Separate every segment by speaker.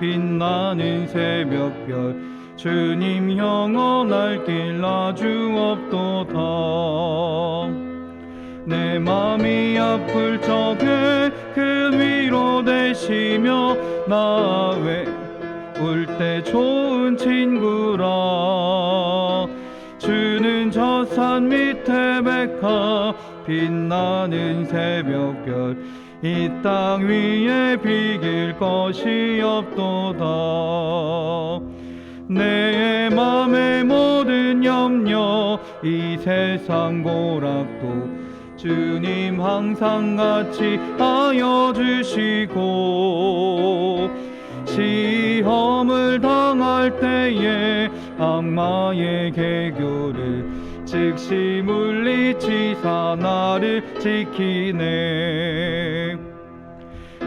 Speaker 1: 빛나는 새벽별 주님 영원할 길 아주 없도다. 내 맘이 아플 적에 그 위로 되시며 나 외울 때 좋은 친구라. 주는 저 산 밑에 백합 빛나는 새벽별 이 땅 위에 비길 것이 없도다. 내 맘의 모든 염려 이 세상 고락도 주님 항상 같이 하여 주시고 시험을 당할 때에 악마의 개교를 즉시 물리치사 나를 지키네.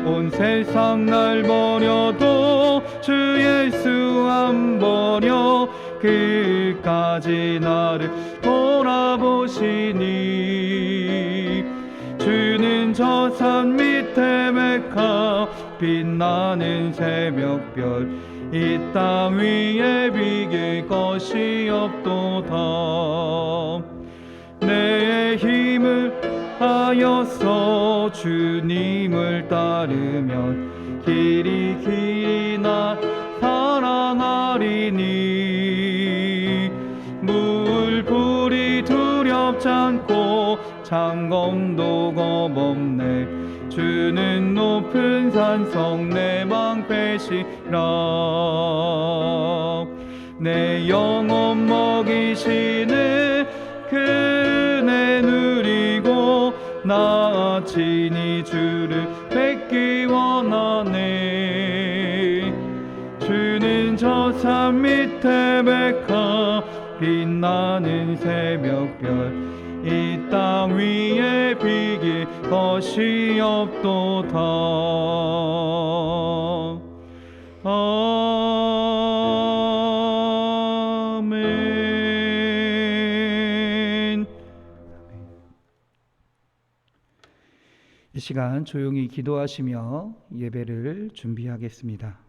Speaker 1: 온 세상 날 버려도 주 예수 안 버려 끝까지 나를 돌아보시니. 주는 저 산 밑에 백합 빛나는 새벽별 이 땅 위에 비길 것이 없도다. 내 힘을 하여서 주님을 따르면 길이 나 사랑하리니. 물불이 두렵지 않고 창검도 겁없네. 주는 높은 산성 내 방패시라. 내 영혼 먹이시는 그네 누리고 나 친히 주를 뵙기 원하네. 주는 저 산 밑에 백합 빛나는 새벽별 이 땅 위에 비길 것이 없도다. 아멘. 이 시간 조용히 기도하시며 예배를 준비하겠습니다.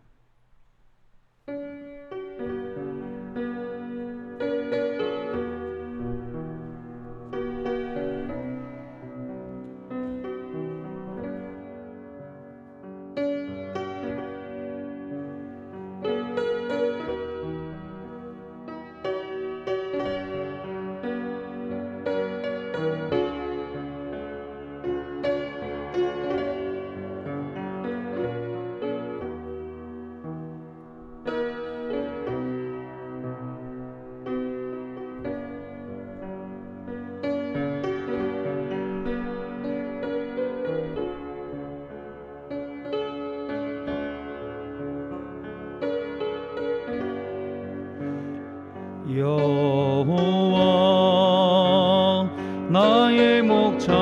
Speaker 1: 여호와 나의 목자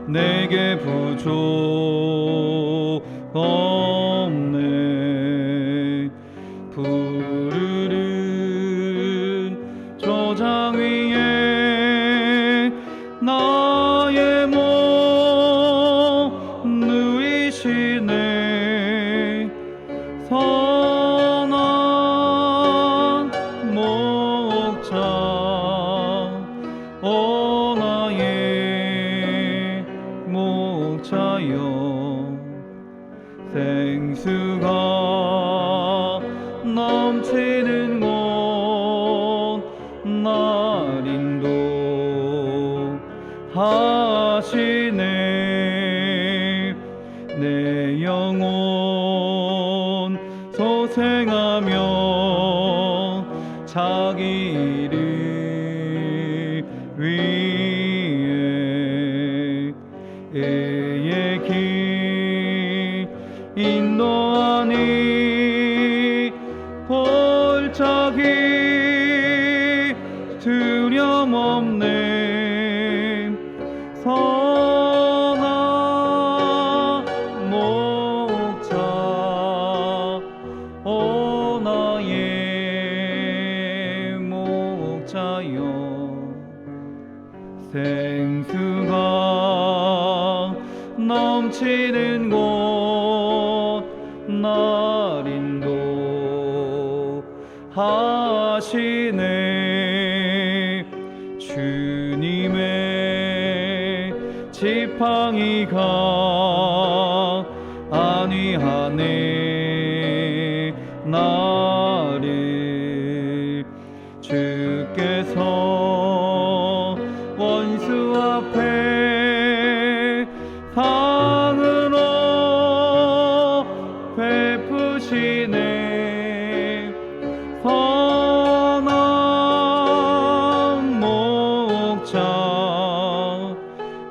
Speaker 1: 내게 부족 없네. 푸르른 초장 위에 나의 몸 누이시네. 선한 목자 오 나의 목자여. 생수가 넘치는 곳 날 인도하시네. 내 영혼 소생하며 자기 이름 위에 애의 길 인도하니 골짜기 두려움 없네. 선한 목자 오 나의 목자여. 생수가 넘치는 곳 날 인도하시네. 주님의 지팡이가 안위하네. 나를 주께서 원수 앞에 상으로 베푸시네. 선한 목자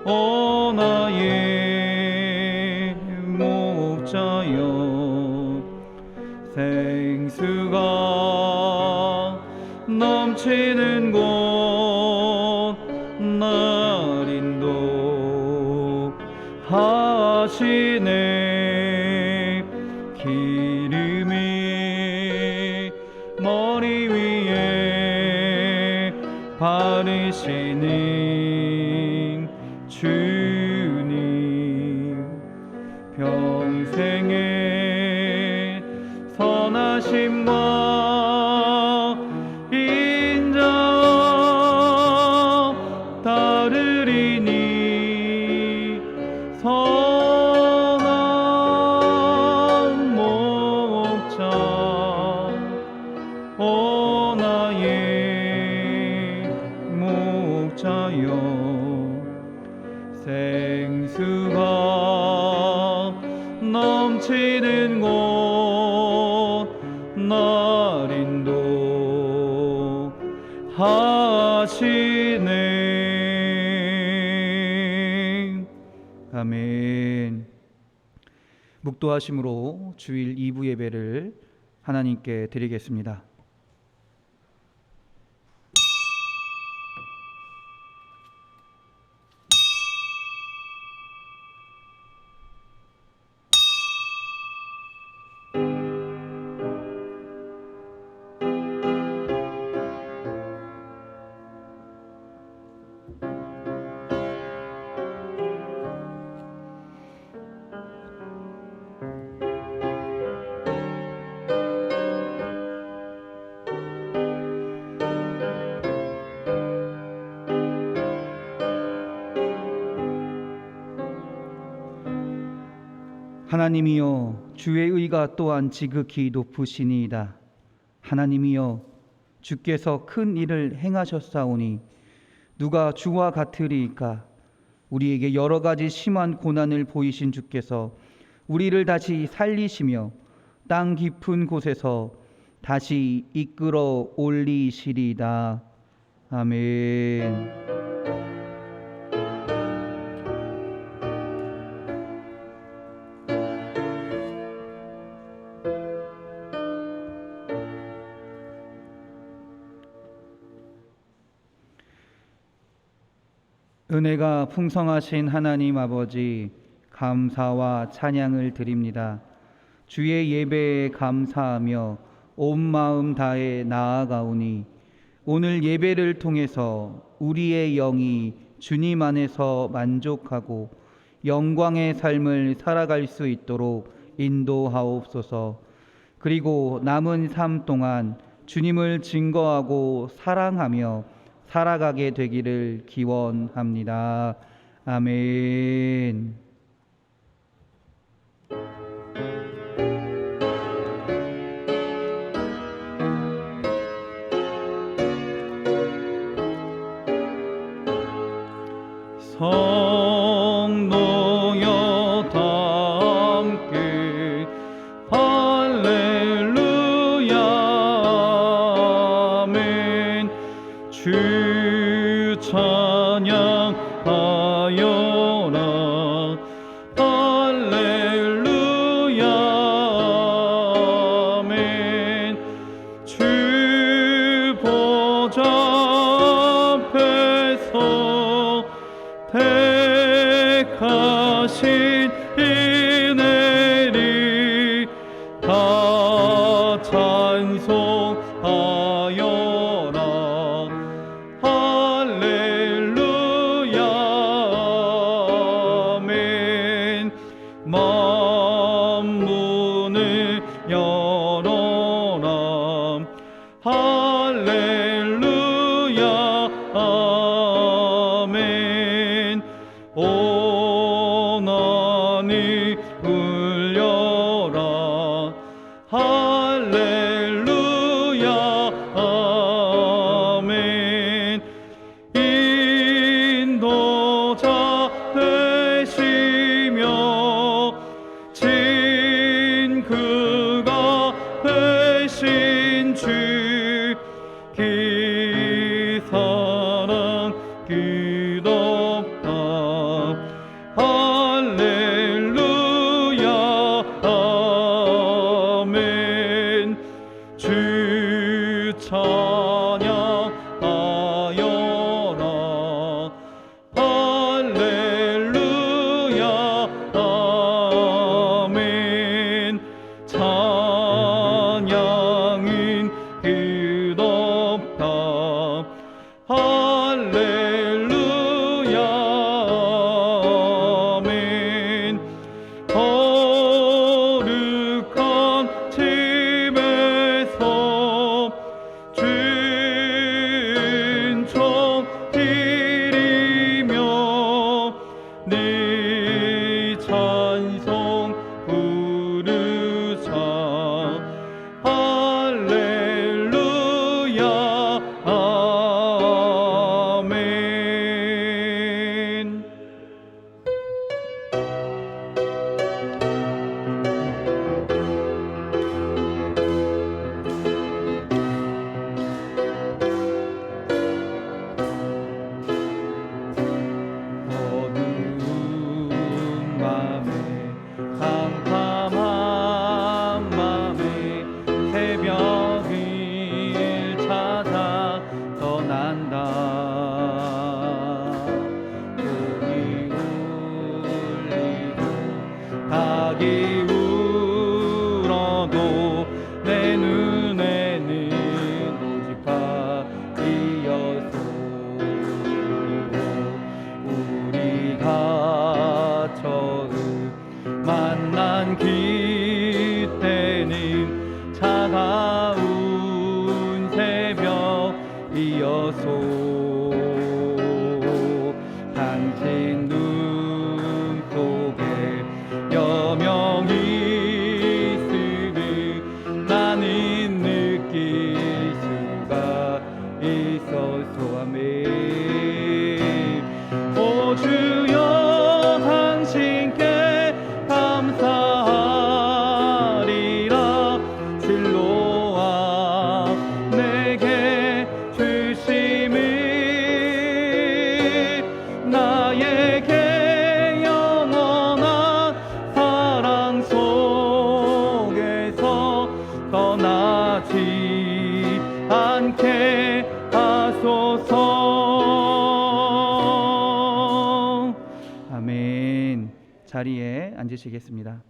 Speaker 1: 오 나의 목자여, 생수가 넘치는 곳 날 인도하시네. 기름이 머리 위에 바르시는 주님, 평생의 선하심과 인자와 따르리니. 선한 목자 오 나의 목자여, 생수가 넘치는 곳 날 인도하시네. 아멘. 묵도하심으로 주일 2부 예배를 하나님께 드리겠습니다. 하나님이여, 주의 의가 또한 지극히 높으시니이다. 하나님이여, 주께서 큰 일을 행하셨사오니 누가 주와 같으리이까. 우리에게 여러 가지 심한 고난을 보이신 주께서 우리를 다시 살리시며 땅 깊은 곳에서 다시 이끌어 올리시리이다. 아멘. 은혜가 풍성하신 하나님 아버지, 감사와 찬양을 드립니다. 주의 예배에 감사하며 온 마음 다해 나아가오니 오늘 예배를 통해서 우리의 영이 주님 안에서 만족하고 영광의 삶을 살아갈 수 있도록 인도하옵소서. 그리고 남은 삶 동안 주님을 증거하고 사랑하며 살아가게 되기를 기원합니다. 아멘. 성도여 다 함께 할렐루야 아멘. 주 찬양하여라 할렐루야 아멘. 주 보좌 앞에서 택하신 은혜를 다 찬송하여라 할렐루야 아멘. 만물을 자리에 앉으시겠습니다.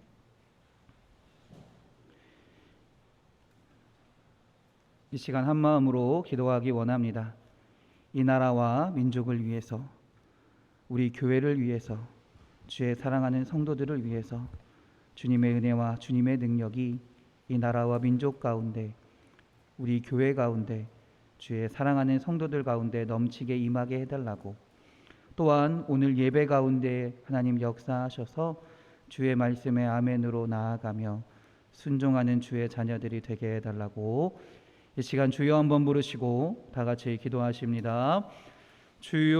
Speaker 1: 이 시간 한 마음으로 기도하기 원합니다. 이 나라와 민족을 위해서, 우리 교회를 위해서, 주의 사랑하는 성도들을 위해서 주님의 은혜와 주님의 능력이 이 나라와 민족 가운데, 우리 교회 가운데, 주의 사랑하는 성도들 가운데 넘치게 임하게 해달라고, 또한 오늘 예배 가운데 하나님 역사하셔서 주의 말씀에 아멘으로 나아가며 순종하는 주의 자녀들이 되게 해달라고 이 시간 주여 한번 부르시고 다 같이 기도하십니다. 주여,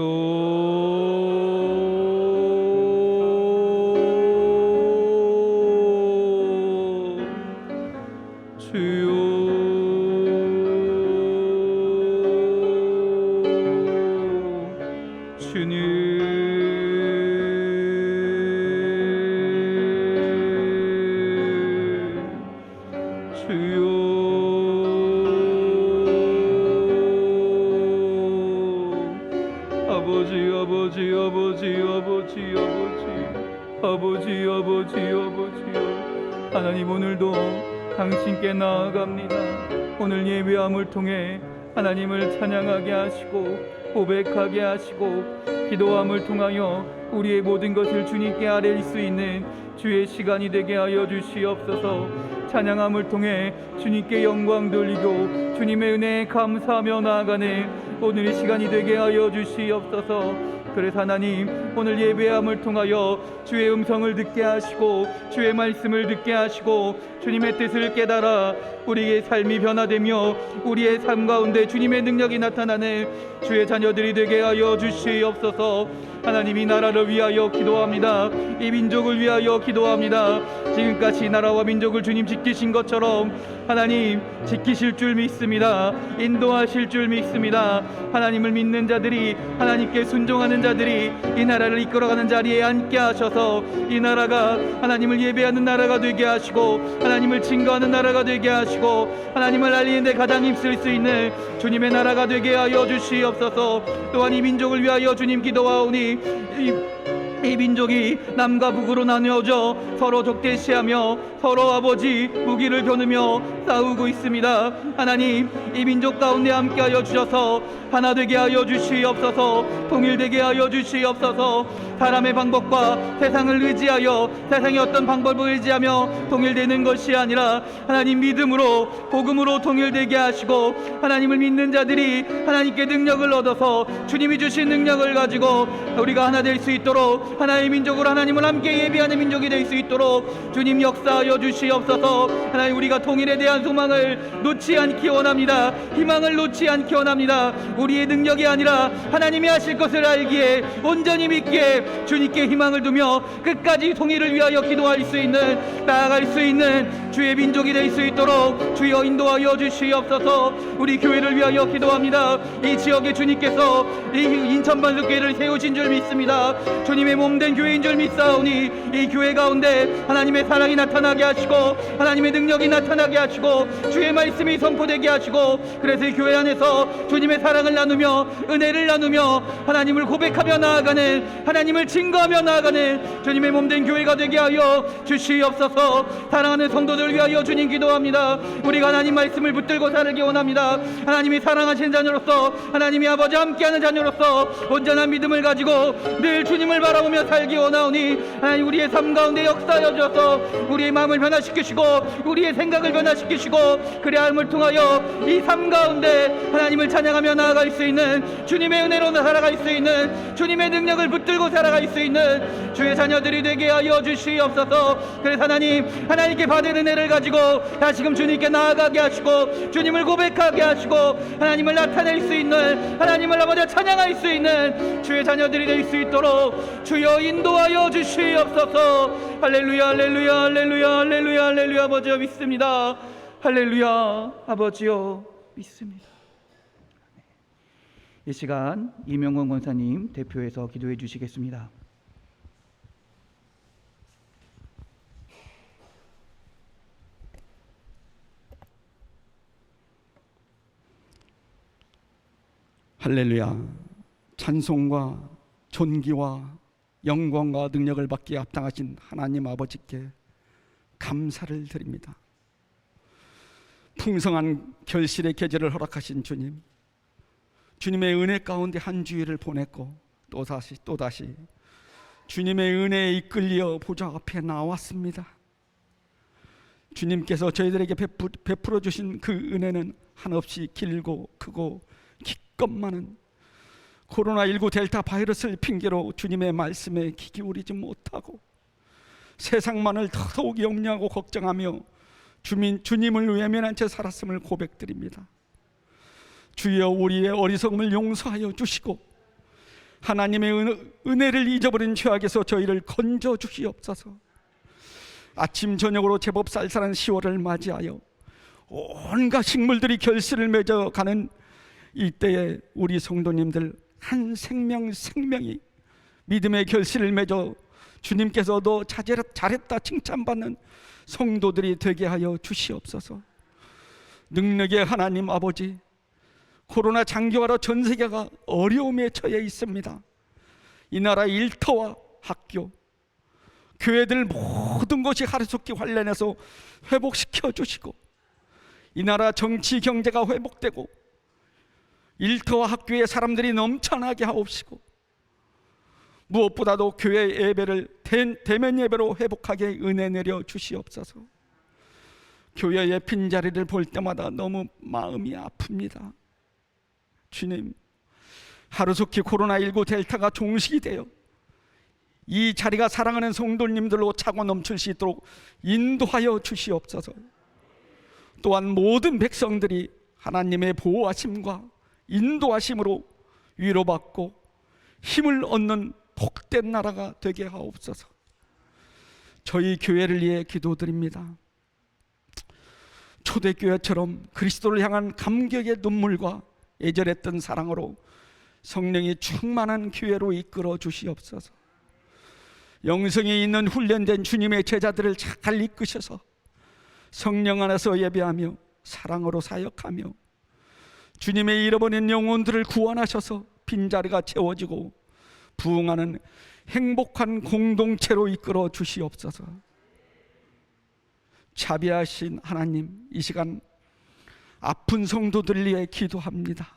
Speaker 1: 주여, 주님, 주여, 아버지, 아버지, 아버지, 아버지, 아버지, 아버지, 아버지, 아버지요. 하나님, 오늘도 당신께 나아갑니다. 오늘 예배함을 통해 하나님을 찬양하게 하시고 고백하게 하시고 기도함을 통하여 우리의 모든 것을 주님께 아뢰일 수 있는 주의 시간이 되게 하여 주시옵소서. 찬양함을 통해 주님께 영광 돌리고 주님의 은혜에 감사하며 나아가는 오늘의 시간이 되게 하여 주시옵소서. 그래서 하나님, 오늘 예배함을 통하여 주의 음성을 듣게 하시고 주의 말씀을 듣게 하시고 주님의 뜻을 깨달아 우리의 삶이 변화되며 우리의 삶 가운데 주님의 능력이 나타나는 주의 자녀들이 되게 하여 주시옵소서. 하나님, 이 나라를 위하여 기도합니다. 이 민족을 위하여 기도합니다. 지금까지 이 나라와 민족을 주님 지키신 것처럼 하나님 지키실 줄 믿습니다. 인도하실 줄 믿습니다. 하나님을 믿는 자들이, 하나님께 순종하는 자들이 이 나라를 이끌어가는 자리에 앉게 하셔서 이 나라가 하나님을 예배하는 나라가 되게 하시고 하나님을 증거하는 나라가 되게 하시고 하나님을 알리는 데 가장 힘쓸 수 있는 주님의 나라가 되게 하여 주시옵소서. 또한 이 민족을 위하여 주님 기도하오니 이 민족이 남과 북으로 나뉘어져 서로 적대시하며 서로 아버지 무기를 겨누며 싸우고 있습니다. 하나님, 이 민족 가운데 함께하여 주셔서 하나 되게 하여 주시옵소서. 통일되게 하여 주시옵소서. 사람의 방법과 세상을 의지하여 세상의 어떤 방법을 의지하며 통일되는 것이 아니라 하나님 믿음으로 복음으로 통일되게 하시고 하나님을 믿는 자들이 하나님께 능력을 얻어서 주님이 주신 능력을 가지고 우리가 하나 될 수 있도록 하나의 민족으로 하나님을 함께 예비하는 민족이 될 수 있도록 주님 역사하여 주시옵소서. 하나님, 우리가 통일에 대한 소망을 놓지 않기 원합니다. 희망을 놓지 않기 원합니다. 우리의 능력이 아니라 하나님이 하실 것을 알기에 온전히 믿기에 주님께 희망을 두며 끝까지 통일을 위하여 기도할 수 있는, 나아갈 수 있는 주의 민족이 될 수 있도록 주여 인도하여 주시옵소서. 우리 교회를 위하여 기도합니다. 이 지역에 주님께서 이 인천반석교회를 세우신 줄 믿습니다. 주님의 몸된 교회인 줄 믿사오니 이 교회 가운데 하나님의 사랑이 나타나게 하시고 하나님의 능력이 나타나게 하시고 주의 말씀이 선포되게 하시고 그래서 이 교회 안에서 주님의 사랑을 나누며 은혜를 나누며 하나님을 고백하며 나아가는, 하나님을 증거하며 나아가는 주님의 몸된 교회가 되게 하여 주시옵소서. 사랑하는 성도들 위하여 주님 기도합니다. 우리가 하나님 말씀을 붙들고 살기 원합니다. 하나님이 사랑하신 자녀로서, 하나님이 아버지 함께하는 자녀로서 온전한 믿음을 가지고 늘 주님을 바라보며 살기 원하오니 하나님, 우리의 삶 가운데 역사하여 주셔서 우리의 마음을 변화시키시고 우리의 생각을 변화시키시고 그리함을 통하여 이 삶 가운데 하나님을 찬양하며 나아갈 수 있는, 주님의 은혜로 살아갈 수 있는, 주님의 능력을 붙들고 살아갈 수 있는 주의 자녀들이 되게 하여 주시옵소서. 그래서 하나님, 하나님께 받은 은혜를 가지고 다시금 주님께 나아가게 하시고 주님을 고백하게 하시고 하나님을 나타낼 수 있는, 하나님을 아버지 찬양할 수 있는 주의 자녀들이 될 수 있도록 주여 인도하여 주시옵소서. 할렐루야, 할렐루야, 할렐루야, 할렐루야, 할렐루야. 아버지여 믿습니다. 할렐루야, 아버지여 믿습니다. 이 시간 이명권 권사님 대표해서 기도해 주시겠습니다.
Speaker 2: 할렐루야. 찬송과 존귀와 영광과 능력을 받기에 합당하신 하나님 아버지께 감사를 드립니다. 풍성한 결실의 계절을 허락하신 주님, 주님의 은혜 가운데 한 주일을 보냈고 또다시 주님의 은혜에 이끌려 보좌 앞에 나왔습니다. 주님께서 저희들에게 베풀어 주신 그 은혜는 한없이 길고 크고 기껏 많은 코로나19 델타 바이러스를 핑계로 주님의 말씀에 귀 기울이지 못하고 세상만을 더더욱 염려하고 걱정하며 주님을 외면한 채 살았음을 고백드립니다. 주여, 우리의 어리석음을 용서하여 주시고 하나님의 은혜를 잊어버린 죄악에서 저희를 건져 주시옵소서. 아침 저녁으로 제법 쌀쌀한 10월을 맞이하여 온갖 식물들이 결실을 맺어가는 이때에 우리 성도님들 한 생명이 믿음의 결실을 맺어 주님께서 너 잘했다 칭찬받는 성도들이 되게 하여 주시옵소서. 능력의 하나님 아버지, 코로나 장기화로 전 세계가 어려움에 처해 있습니다. 이 나라 일터와 학교, 교회들 모든 것이 하루속히 관련해서 회복시켜 주시고, 이 나라 정치 경제가 회복되고 일터와 학교에 사람들이 넘쳐나게 하옵시고, 무엇보다도 교회 예배를 대면 예배로 회복하게 은혜 내려 주시옵소서. 교회의 빈자리를 볼 때마다 너무 마음이 아픕니다. 주님, 하루속히 코로나19 델타가 종식이 되어 이 자리가 사랑하는 성도님들로 차고 넘칠 수 있도록 인도하여 주시옵소서. 또한 모든 백성들이 하나님의 보호하심과 인도하심으로 위로받고 힘을 얻는 복된 나라가 되게 하옵소서. 저희 교회를 위해 기도드립니다. 초대교회처럼 그리스도를 향한 감격의 눈물과 애절했던 사랑으로 성령이 충만한 교회로 이끌어 주시옵소서. 영성에 있는 훈련된 주님의 제자들을 잘 이끄셔서 성령 안에서 예배하며 사랑으로 사역하며 주님의 잃어버린 영혼들을 구원하셔서 빈자리가 채워지고 부흥하는 행복한 공동체로 이끌어 주시옵소서. 자비하신 하나님, 이 시간 아픈 성도들을 위해 기도합니다.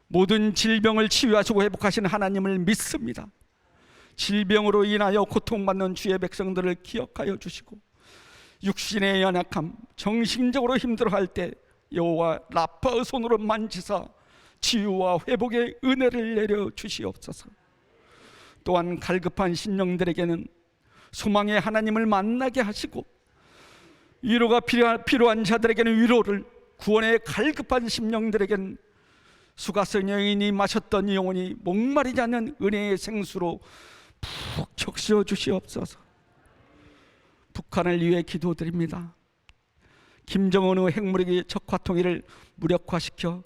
Speaker 2: 모든 질병을 치유하시고 회복하신 하나님을 믿습니다. 질병으로 인하여 고통받는 주의 백성들을 기억하여 주시고, 육신의 연약함, 정신적으로 힘들어할 때 여호와 라파의 손으로 만지사 치유와 회복의 은혜를 내려 주시옵소서. 또한 갈급한 심령들에게는 소망의 하나님을 만나게 하시고, 위로가 필요한 자들에게는 위로를, 구원의 갈급한 심령들에게는 수가성 여인이 마셨던 영혼이 목마르지 않는 은혜의 생수로 푹 적셔 주시옵소서. 북한을 위해 기도드립니다. 김정은의 핵무력의 적화 통일을 무력화시켜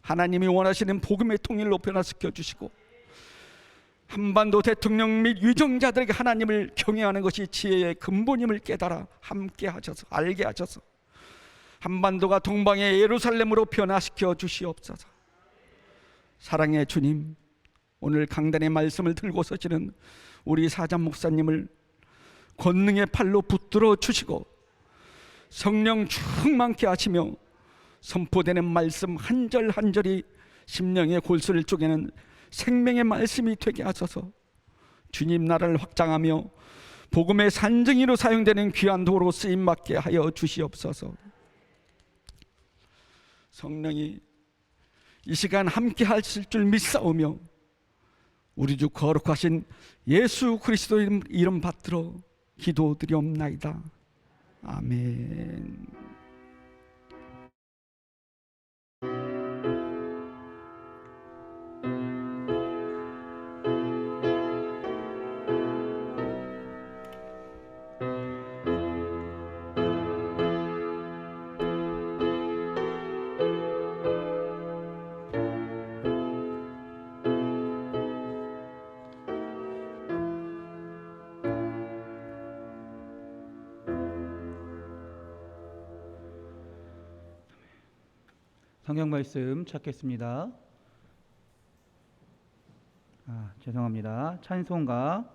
Speaker 2: 하나님이 원하시는 복음의 통일로 변화시켜 주시고, 한반도 대통령 및 유정자들에게 하나님을 경외하는 것이 지혜의 근본임을 깨달아 함께 하셔서 알게 하셔서 한반도가 동방의 예루살렘으로 변화시켜 주시옵소서. 사랑의 주님, 오늘 강단의 말씀을 들고 서시는 우리 사장 목사님을 권능의 팔로 붙들어 주시고 성령 충만케 하시며 선포되는 말씀 한 절 한 절이 심령의 골수를 쪼개는 생명의 말씀이 되게 하소서. 주님 나라를 확장하며 복음의 산증이로 사용되는 귀한 도로 쓰임받게 하여 주시옵소서. 성령이 이 시간 함께 하실 줄 믿사오며 우리 주 거룩하신 예수 그리스도 이름 받들어 기도드리옵나이다. 아멘.
Speaker 1: 성경 말씀 찾겠습니다. 죄송합니다. 찬송가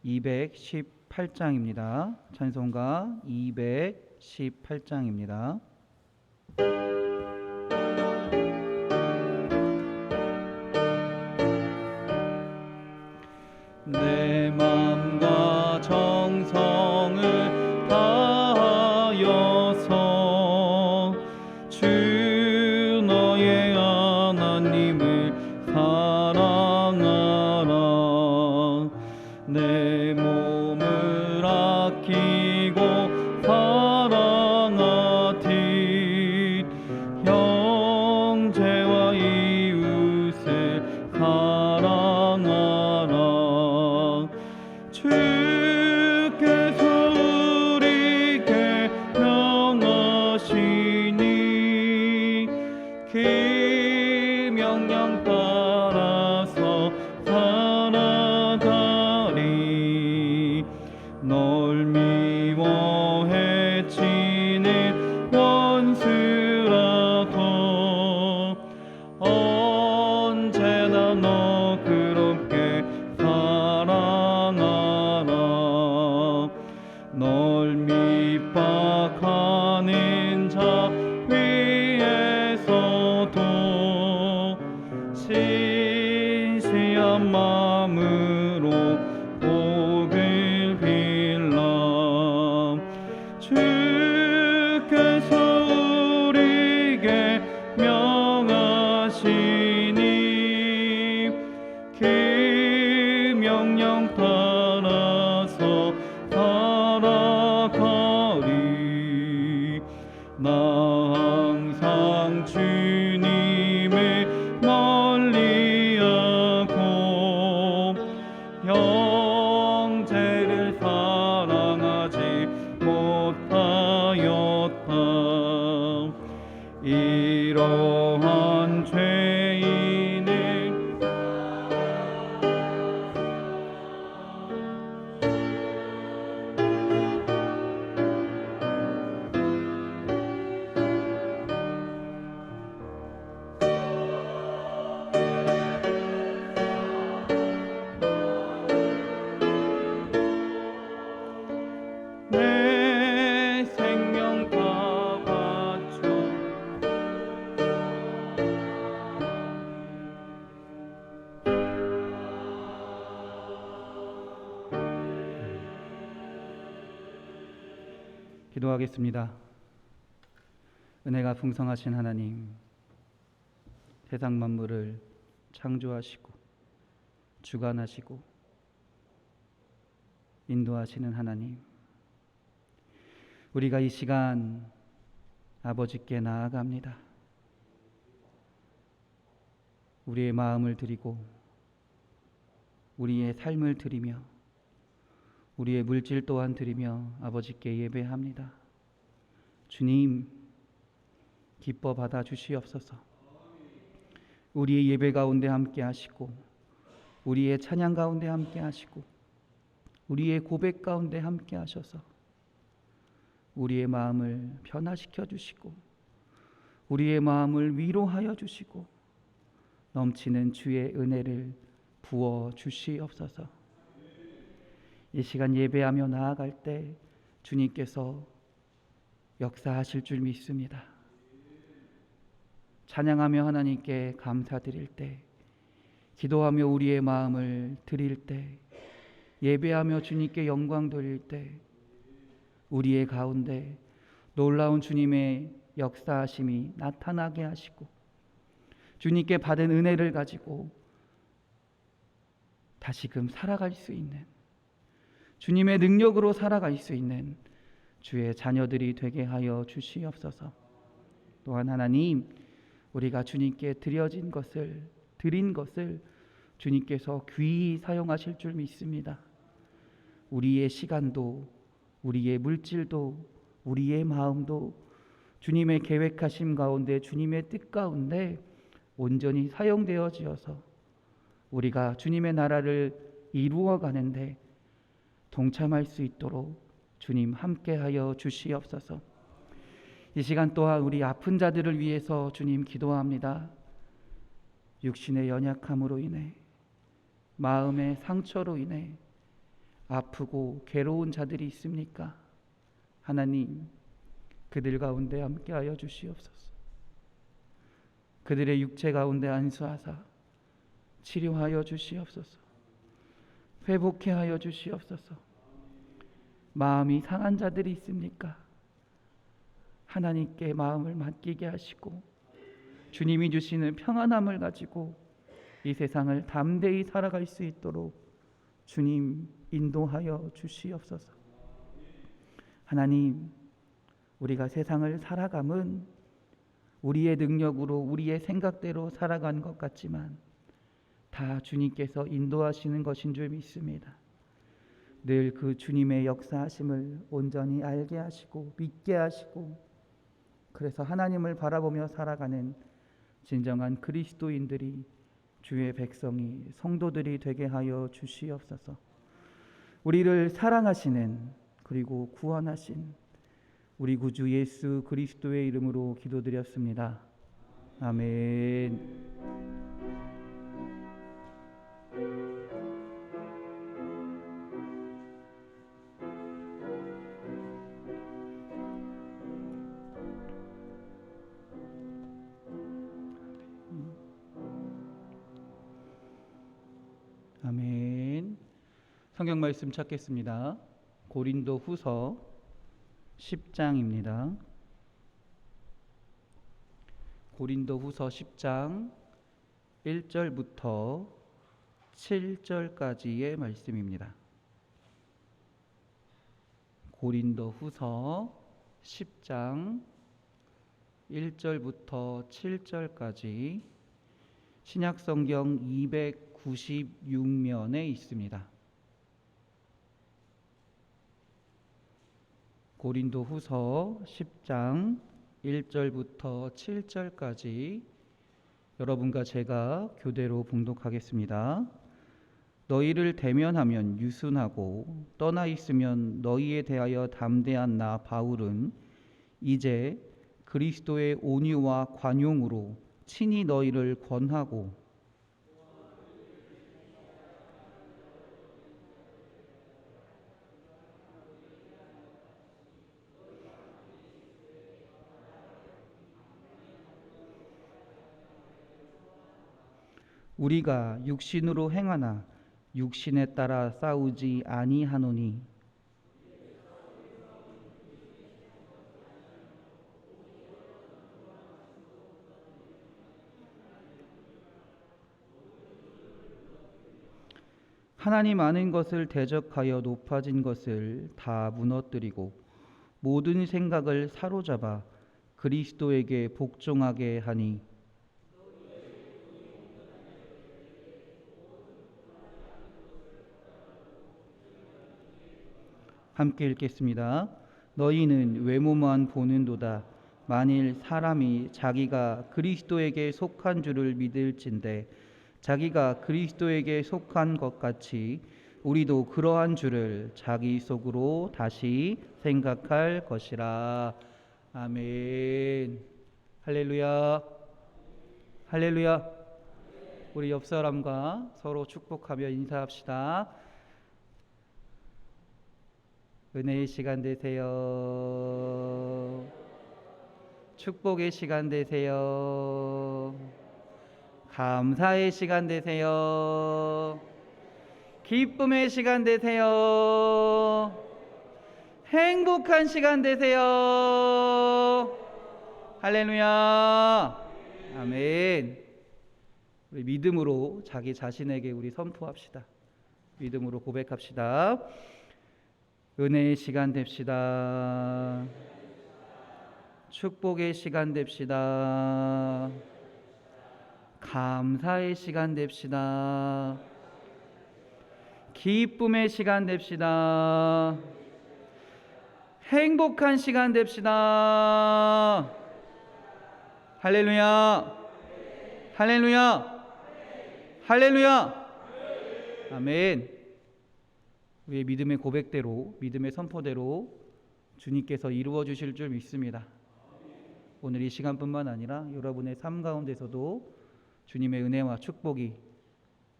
Speaker 1: 218장입니다. 찬송가 218장입니다. 내 맘과 정성을 다하여서 주 너의 하나님을 사랑하라. 내 몸을 아끼고 사랑하듯 형제와 이웃을 사랑하라. 주께서 우리에게 명하시니 그 명령 따라서 살아가리. 널 미워해 치는 원수라도 언제나 너 그렇게 사랑하라. 널 밑박하는 자 위에서도 신실한 마음으로 복을 빌라. 주께서 우리에게 명하시니 그 명령 따라서 살아가리. 나 항상 주님을 멀리하고 형제를 사랑하지 못하였다. 이러한 죄인을 내 생명 다 바쳐 기도하겠습니다. 은혜가 풍성하신 하나님, 세상 만물을 창조하시고 주관하시고 인도하시는 하나님, 우리가 이 시간 아버지께 나아갑니다. 우리의 마음을 드리고 우리의 삶을 드리며 우리의 물질 또한 드리며 아버지께 예배합니다. 주님, 기뻐 받아 주시옵소서. 우리의 예배 가운데 함께 하시고 우리의 찬양 가운데 함께 하시고 우리의 고백 가운데 함께 하셔서 우리의 마음을 변화시켜 주시고 우리의 마음을 위로하여 주시고 넘치는 주의 은혜를 부어 주시옵소서. 이 시간 예배하며 나아갈 때 주님께서 역사하실 줄 믿습니다. 찬양하며 하나님께 감사드릴 때, 기도하며 우리의 마음을 드릴 때, 예배하며 주님께 영광 돌릴 때 우리의 가운데 놀라운 주님의 역사하심이 나타나게 하시고 주님께 받은 은혜를 가지고 다시금 살아갈 수 있는, 주님의 능력으로 살아갈 수 있는 주의 자녀들이 되게 하여 주시옵소서. 또한 하나님, 우리가 주님께 드린 것을 주님께서 귀히 사용하실 줄 믿습니다. 우리의 시간도, 우리의 물질도, 우리의 마음도 주님의 계획하심 가운데, 주님의 뜻 가운데 온전히 사용되어지어서 우리가 주님의 나라를 이루어 가는데 동참할 수 있도록 주님 함께하여 주시옵소서. 이 시간 또한 우리 아픈 자들을 위해서 주님 기도합니다. 육신의 연약함으로 인해, 마음의 상처로 인해 아프고 괴로운 자들이 있습니까? 하나님, 그들 가운데 함께하여 주시옵소서. 그들의 육체 가운데 안수하사 치료하여 주시옵소서. 회복해 하여 주시옵소서. 마음이 상한 자들이 있습니까? 하나님께 마음을 맡기게 하시고 주님이 주시는 평안함을 가지고 이 세상을 담대히 살아갈 수 있도록 주님 인도하여 주시옵소서. 하나님, 우리가 세상을 살아감은 우리의 능력으로, 우리의 생각대로 살아가는 것 같지만 다 주님께서 인도하시는 것인 줄 믿습니다. 늘 그 주님의 역사하심을 온전히 알게 하시고 믿게 하시고, 그래서 하나님을 바라보며 살아가는 진정한 그리스도인들이, 주의 백성이, 성도들이 되게 하여 주시옵소서. 우리를 사랑하시는, 그리고 구원하신 우리 구주 예수 그리스도의 이름으로 기도드렸습니다. 아멘. 아멘. 성경 말씀 찾겠습니다. 고린도 후서 10장입니다. 고린도 후서 10장 1절부터 7절까지의 말씀입니다. 고린도 후서 10장 1절부터 7절까지 신약성경 296면에 있습니다. 고린도 후서 10장 1절부터 7절까지 여러분과 제가 교대로 봉독하겠습니다. 너희를 대면하면 유순하고 떠나 있으면 너희에 대하여 담대한 나 바울은 이제 그리스도의 온유와 관용으로 친히 너희를 권하고 우리가 육신으로 행하나 육신에 따라 싸우지 아니하노니 하나님 아는 것을 대적하여 높아진 것을 다 무너뜨리고 모든 생각을 사로잡아 그리스도에게 복종하게 하니 함께 읽겠습니다. 너희는 외모만 보는도다. 만일 사람이 자기가 그리스도에게 속한 줄을 믿을진대 자기가 그리스도에게 속한 것 같이 우리도 그러한 줄을 자기 속으로 다시 생각할 것이라. 아멘. 할렐루야. 할렐루야. 우리 옆 사람과 서로 축복하며 인사합시다. 은혜의 시간 되세요. 축복의 시간 되세요. 감사의 시간 되세요. 기쁨의 시간 되세요. 행복한 시간 되세요. 할렐루야. 아멘. 우리 믿음으로 자기 자신에게 우리 선포합시다. 믿음으로 고백합시다. 은혜의 시간 됩시다. 축복의 시간 됩시다. 감사의 시간 됩시다. 기쁨의 시간 됩시다. 행복한 시간 됩시다. 할렐루야. 할렐루야. 할렐루야. 아멘. 우리의 믿음의 고백대로, 믿음의 선포대로 주님께서 이루어 주실 줄 믿습니다. 오늘 이 시간뿐만 아니라 여러분의 삶 가운데서도 주님의 은혜와 축복이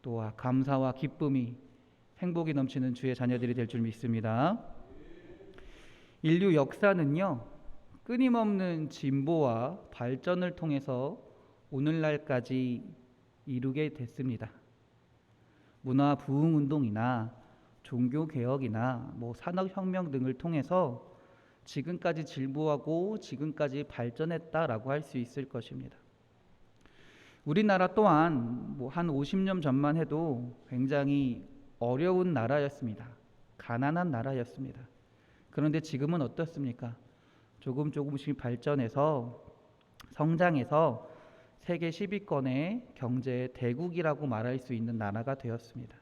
Speaker 1: 또 감사와 기쁨이 행복이 넘치는 주의 자녀들이 될 줄 믿습니다. 인류 역사는요, 끊임없는 진보와 발전을 통해서 오늘날까지 이루게 됐습니다. 문화 부흥 운동이나 종교 개혁이나 산업혁명 등을 통해서 지금까지 진보하고 지금까지 발전했다라고 할 수 있을 것입니다. 우리나라 또한 한 50년 전만 해도 굉장히 어려운 나라였습니다. 가난한 나라였습니다. 그런데 지금은 어떻습니까? 조금씩 발전해서 성장해서 세계 10위권의 경제 대국이라고 말할 수 있는 나라가 되었습니다.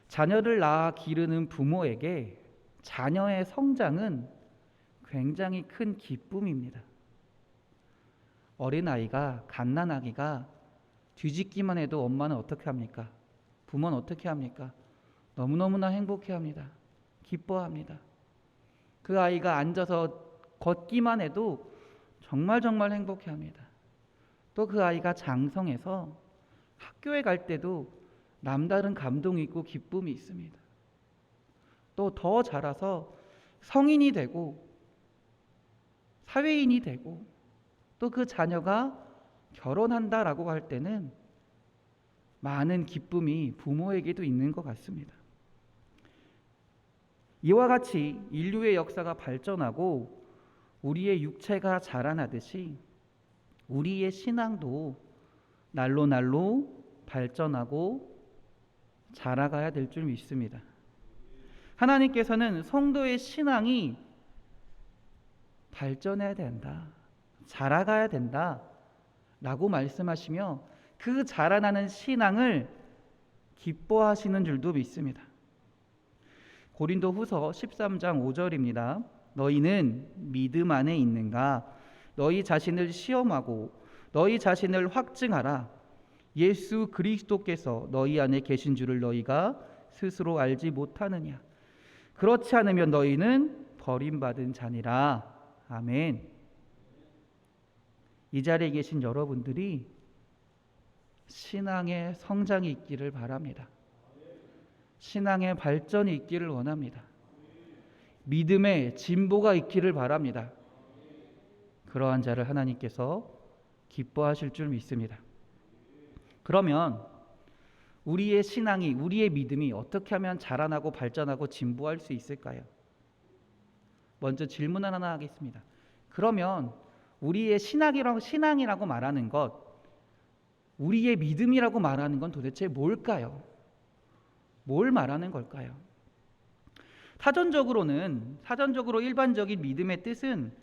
Speaker 1: 자녀를 낳아 기르는 부모에게 자녀의 성장은 굉장히 큰 기쁨입니다. 어린아이가, 갓난아기가 뒤집기만 해도 엄마는 어떻게 합니까? 부모는 어떻게 합니까? 너무너무나 행복해합니다. 기뻐합니다. 그 아이가 앉아서 걷기만 해도 정말 행복해합니다. 또 그 아이가 장성해서 학교에 갈 때도 남다른 감동이 있고 기쁨이 있습니다. 또 더 자라서 성인이 되고 사회인이 되고 또 그 자녀가 결혼한다라고 할 때는 많은 기쁨이 부모에게도 있는 것 같습니다. 이와 같이 인류의 역사가 발전하고 우리의 육체가 자라나듯이 우리의 신앙도 날로 발전하고 자라가야 될 줄 믿습니다. 하나님께서는 성도의 신앙이 발전해야 된다, 자라가야 된다 라고 말씀하시며 그 자라나는 신앙을 기뻐하시는 줄도 믿습니다. 고린도후서 13장 5절입니다. 너희는 믿음 안에 있는가? 너희 자신을 시험하고 너희 자신을 확증하라. 예수 그리스도께서 너희 안에 계신 줄을 너희가 스스로 알지 못하느냐? 그렇지 않으면 너희는 버림받은 자니라. 아멘. 이 자리에 계신 여러분들이 신앙의 성장이 있기를 바랍니다. 신앙의 발전이 있기를 원합니다. 믿음의 진보가 있기를 바랍니다. 그러한 자를 하나님께서 기뻐하실 줄 믿습니다. 그러면 우리의 신앙이, 우리의 믿음이 어떻게 하면 자라나고 발전하고 진보할 수 있을까요? 먼저 질문 하나 하겠습니다. 그러면 우리의 신앙이라고 말하는 것, 우리의 믿음이라고 말하는 건 도대체 뭘까요? 뭘 말하는 걸까요? 사전적으로 일반적인 믿음의 뜻은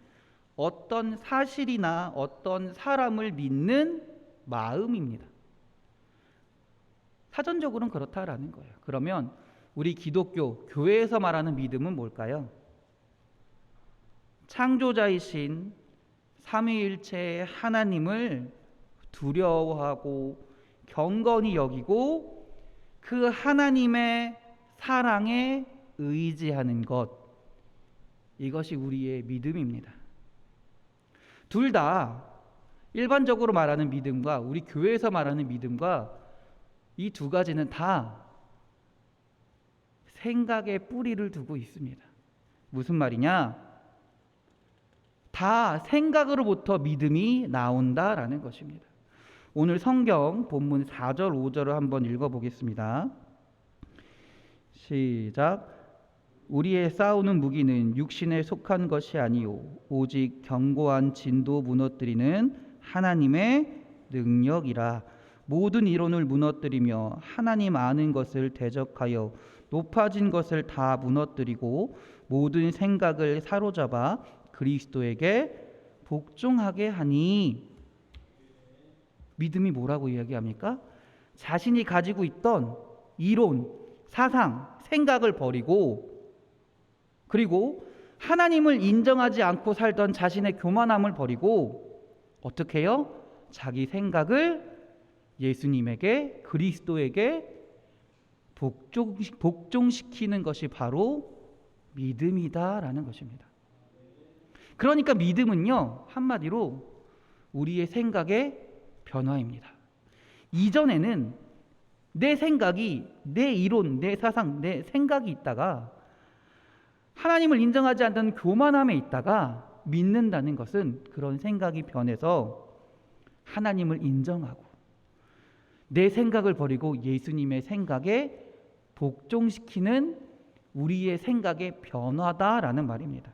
Speaker 1: 어떤 사실이나 어떤 사람을 믿는 마음입니다. 사전적으로는 그렇다라는 거예요. 그러면 우리 기독교 교회에서 말하는 믿음은 뭘까요? 창조자이신 삼위일체의 하나님을 두려워하고 경건히 여기고 그 하나님의 사랑에 의지하는 것, 이것이 우리의 믿음입니다. 둘 다 일반적으로 말하는 믿음과 우리 교회에서 말하는 믿음과 이 두 가지는 다 생각에 뿌리를 두고 있습니다. 무슨 말이냐? 다 생각으로부터 믿음이 나온다라는 것입니다. 오늘 성경 본문 4절 5절을 한번 읽어보겠습니다. 시작. 우리의 싸우는 무기는 육신에 속한 것이 아니요 오직 견고한 진도 무너뜨리는 하나님의 능력이라. 모든 이론을 무너뜨리며 하나님 아는 것을 대적하여 높아진 것을 다 무너뜨리고 모든 생각을 사로잡아 그리스도에게 복종하게 하니. 믿음이 뭐라고 이야기합니까? 자신이 가지고 있던 이론, 사상, 생각을 버리고, 그리고 하나님을 인정하지 않고 살던 자신의 교만함을 버리고 어떻게 해요? 자기 생각을 예수님에게, 그리스도에게 복종시키는 것이 바로 믿음이다라는 것입니다. 그러니까 믿음은요, 한마디로 우리의 생각에
Speaker 3: 변화입니다. 이전에는 내 생각이, 내 이론, 내 사상, 내 생각이 있다가 하나님을 인정하지 않는 교만함에 있다가 믿는다는 것은 그런 생각이 변해서 하나님을 인정하고 내 생각을 버리고 예수님의 생각에 복종시키는 우리의 생각의 변화다라는 말입니다.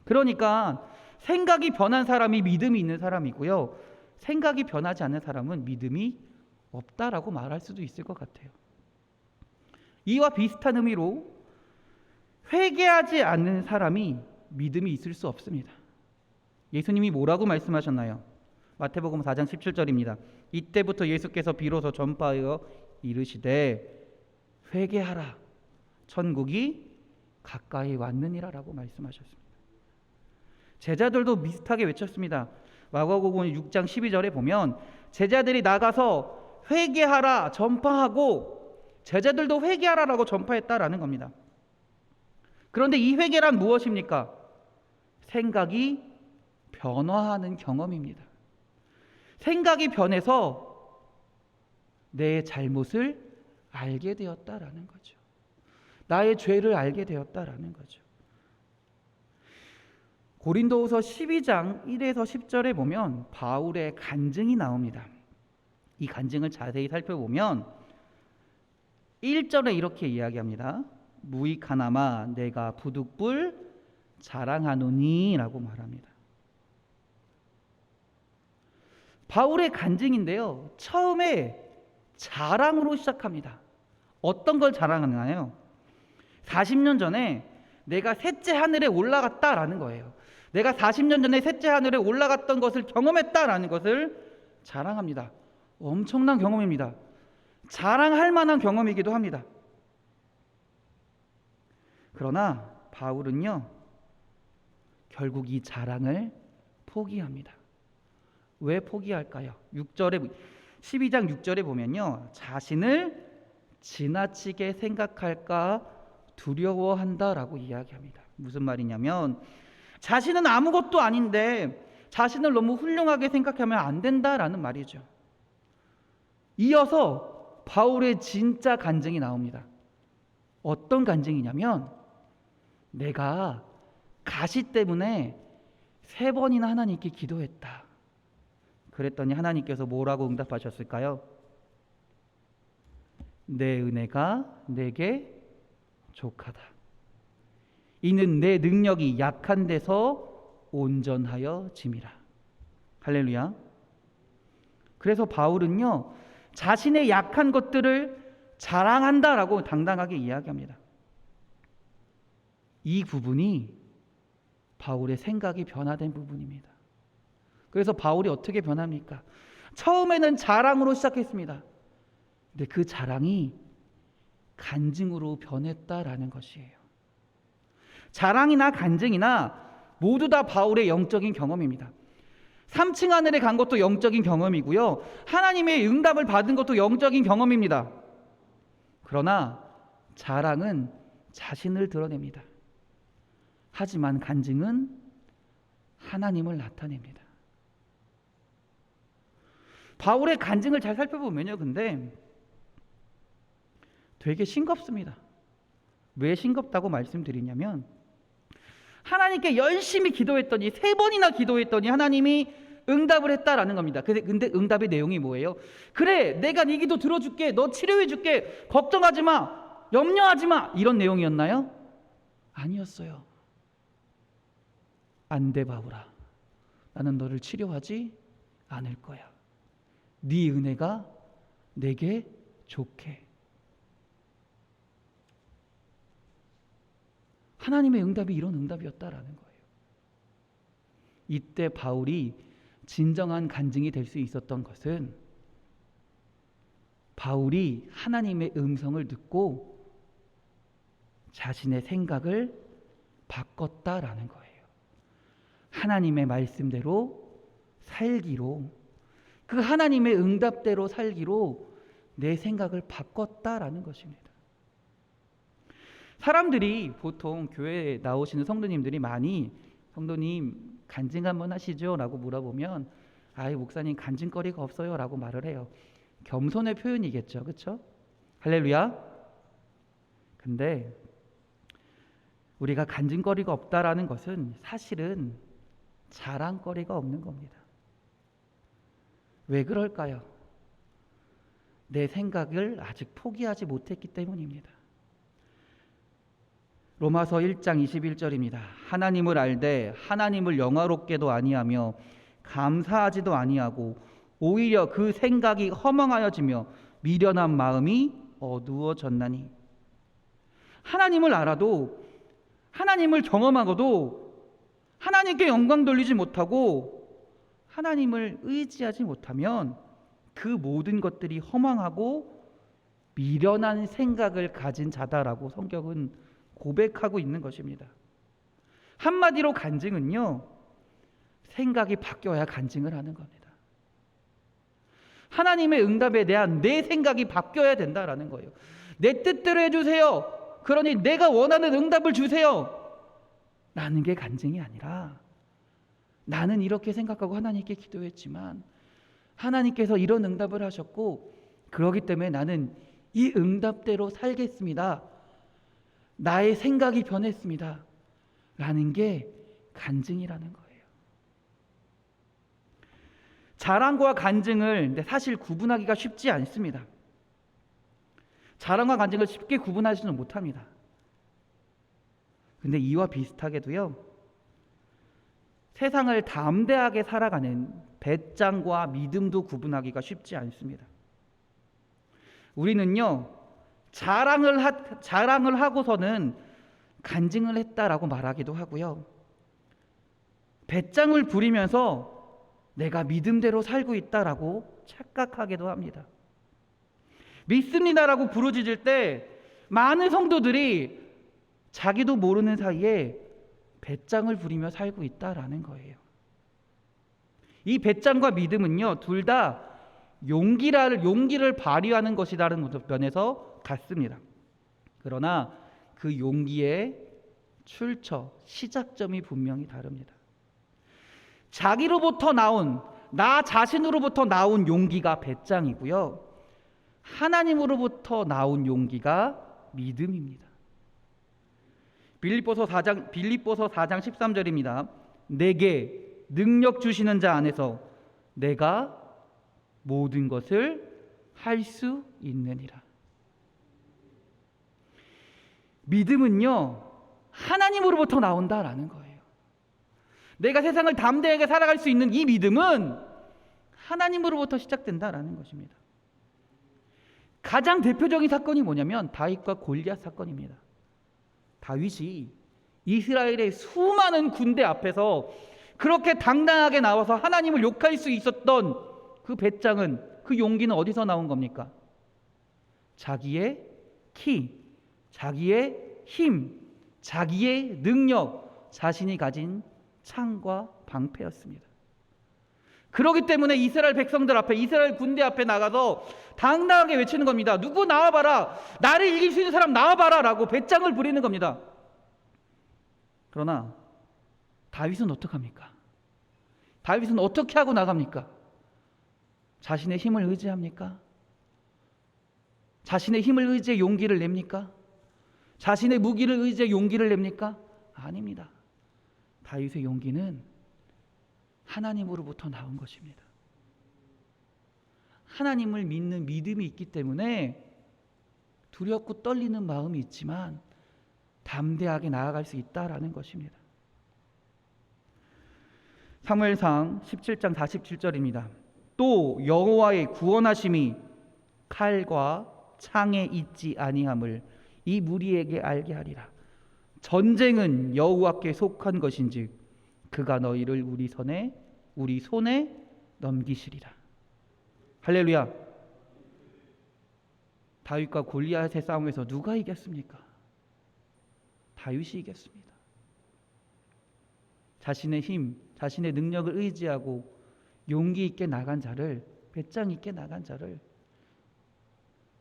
Speaker 3: 그러니까 생각이 변한 사람이 믿음이 있는 사람이고요, 생각이 변하지 않는 사람은 믿음이 없다라고 말할 수도 있을 것 같아요. 이와 비슷한 의미로 회개하지 않는 사람이 믿음이 있을 수 없습니다. 예수님이 뭐라고 말씀하셨나요? 마태복음 4장 17절입니다. 이때부터 예수께서 비로소 전파하여 이르시되 회개하라, 천국이 가까이 왔느니라라고 말씀하셨습니다. 제자들도 비슷하게 외쳤습니다. 마가복음 6장 12절에 보면 제자들이 나가서 회개하라 전파하고, 제자들도 회개하라라고 전파했다라는 겁니다. 그런데 이 회개란 무엇입니까? 생각이 변화하는 경험입니다. 생각이 변해서 내 잘못을 알게 되었다라는 거죠. 나의 죄를 알게 되었다라는 거죠. 고린도후서 12장 1에서 10절에 보면 바울의 간증이 나옵니다. 이 간증을 자세히 살펴보면 1절에 이렇게 이야기합니다. 무익하나마 내가 부득불 자랑하노니 라고 말합니다. 바울의 간증인데요, 처음에 자랑으로 시작합니다. 어떤 걸 자랑하나요? 40년 전에 내가 셋째 하늘에 올라갔다라는 거예요. 내가 40년 전에 셋째 하늘에 올라갔던 것을 경험했다라는 것을 자랑합니다. 엄청난 경험입니다. 자랑할 만한 경험이기도 합니다. 그러나 바울은요, 결국 이 자랑을 포기합니다. 왜 포기할까요? 12장 6절에 보면요, 자신을 지나치게 생각할까 두려워한다라고 이야기합니다. 무슨 말이냐면 자신은 아무것도 아닌데 자신을 너무 훌륭하게 생각하면 안 된다라는 말이죠. 이어서 바울의 진짜 간증이 나옵니다. 어떤 간증이냐면 내가 가시 때문에 3번이나 하나님께 기도했다. 그랬더니 하나님께서 뭐라고 응답하셨을까요? 내 은혜가 내게 족하다. 이는 내 능력이 약한 데서 온전하여 짐이라. 할렐루야. 그래서 바울은요, 자신의 약한 것들을 자랑한다라고 당당하게 이야기합니다. 이 부분이 바울의 생각이 변화된 부분입니다. 그래서 바울이 어떻게 변합니까? 처음에는 자랑으로 시작했습니다. 근데 그 자랑이 간증으로 변했다라는 것이에요. 자랑이나 간증이나 모두 다 바울의 영적인 경험입니다. 3층 하늘에 간 것도 영적인 경험이고요, 하나님의 응답을 받은 것도 영적인 경험입니다. 그러나 자랑은 자신을 드러냅니다. 하지만 간증은 하나님을 나타냅니다. 바울의 간증을 잘 살펴보면요, 근데 되게 싱겁습니다. 왜 싱겁다고 말씀드리냐면 하나님께 열심히 기도했더니 3번이나 기도했더니 하나님이 응답을 했다라는 겁니다. 근데 응답의 내용이 뭐예요? 그래, 내가 네 기도 들어줄게, 너 치료해줄게, 걱정하지 마, 염려하지 마, 이런 내용이었나요? 아니었어요. 안 돼 바울아, 나는 너를 치료하지 않을 거야. 네 은혜가 내게 족해. 하나님의 응답이 이런 응답이었다라는 거예요. 이때 바울이 진정한 간증이 될 수 있었던 것은 바울이 하나님의 음성을 듣고 자신의 생각을 바꿨다라는 거예요. 하나님의 말씀대로 살기로, 그 하나님의 응답대로 살기로 내 생각을 바꿨다라는 것입니다. 사람들이 보통 교회에 나오시는 성도님들이 많이 성도님 간증 한번 하시죠? 라고 물어보면 아이 목사님 간증거리가 없어요라고 말을 해요. 겸손의 표현이겠죠, 그렇죠? 할렐루야. 근데 우리가 간증거리가 없다라는 것은 사실은 자랑거리가 없는 겁니다. 왜 그럴까요? 내 생각을 아직 포기하지 못했기 때문입니다. 로마서 1장 21절입니다. 하나님을 알되 하나님을 영화롭게도 아니하며 감사하지도 아니하고 오히려 그 생각이 허망하여지며 미련한 마음이 어두워졌나니. 하나님을 알아도, 하나님을 경험하고도 하나님께 영광 돌리지 못하고 하나님을 의지하지 못하면 그 모든 것들이 허망하고 미련한 생각을 가진 자다라고 성경은 고백하고 있는 것입니다. 한마디로 간증은요, 생각이 바뀌어야 간증을 하는 겁니다. 하나님의 응답에 대한 내 생각이 바뀌어야 된다라는 거예요. 내 뜻대로 해주세요. 그러니 내가 원하는 응답을 주세요. 라는 게 간증이 아니라, 나는 이렇게 생각하고 하나님께 기도했지만 하나님께서 이런 응답을 하셨고 그렇기 때문에 나는 이 응답대로 살겠습니다. 나의 생각이 변했습니다. 라는 게 간증이라는 거예요. 자랑과 간증을 근데 사실 구분하기가 쉽지 않습니다. 자랑과 간증을 쉽게 구분하지는 못합니다. 근데 이와 비슷하게도요, 세상을 담대하게 살아가는 배짱과 믿음도 구분하기가 쉽지 않습니다. 우리는요, 자랑을 하고서는 간증을 했다라고 말하기도 하고요, 배짱을 부리면서 내가 믿음대로 살고 있다라고 착각하기도 합니다. 믿습니다라고 부르짖을 때 많은 성도들이 자기도 모르는 사이에 배짱을 부리며 살고 있다라는 거예요. 이 배짱과 믿음은요, 둘 다 용기를 발휘하는 것이라는 면에서 같습니다. 그러나 그 용기의 출처, 시작점이 분명히 다릅니다. 자기로부터 나온, 나 자신으로부터 나온 용기가 배짱이고요, 하나님으로부터 나온 용기가 믿음입니다. 빌립보서 4장 13절입니다. 내게 능력 주시는 자 안에서 내가 모든 것을 할 수 있느니라. 믿음은요, 하나님으로부터 나온다라는 거예요. 내가 세상을 담대하게 살아갈 수 있는 이 믿음은 하나님으로부터 시작된다라는 것입니다. 가장 대표적인 사건이 뭐냐면 다윗과 골리앗 사건입니다. 다윗이 이스라엘의 수많은 군대 앞에서 그렇게 당당하게 나와서 하나님을 욕할 수 있었던 그 배짱은, 그 용기는 어디서 나온 겁니까? 자기의 키, 자기의 힘, 자기의 능력, 자신이 가진 창과 방패였습니다. 그렇기 때문에 이스라엘 백성들 앞에, 이스라엘 군대 앞에 나가서 당당하게 외치는 겁니다. 누구 나와봐라, 나를 이길 수 있는 사람 나와봐라 라고 배짱을 부리는 겁니다. 그러나 다윗은 어떡합니까? 다윗은 어떻게 하고 나갑니까? 자신의 힘을 의지합니까? 자신의 힘을 의지해 용기를 냅니까? 자신의 무기를 의지해 용기를 냅니까? 아닙니다. 다윗의 용기는 하나님으로부터 나온 것입니다. 하나님을 믿는 믿음이 있기 때문에 두렵고 떨리는 마음이 있지만 담대하게 나아갈 수 있다라는 것입니다. 사무엘상 17장 47절입니다. 또 여호와의 구원하심이 칼과 창에 있지 아니함을 이 무리에게 알게 하리라. 전쟁은 여호와께 속한 것인즉 그가 너희를 우리 손에 넘기시리라. 할렐루야. 다윗과 골리앗의 싸움에서 누가 이겼습니까? 다윗이 이겼습니다. 자신의 힘, 자신의 능력을 의지하고 용기 있게 나간 자를, 배짱 있게 나간 자를,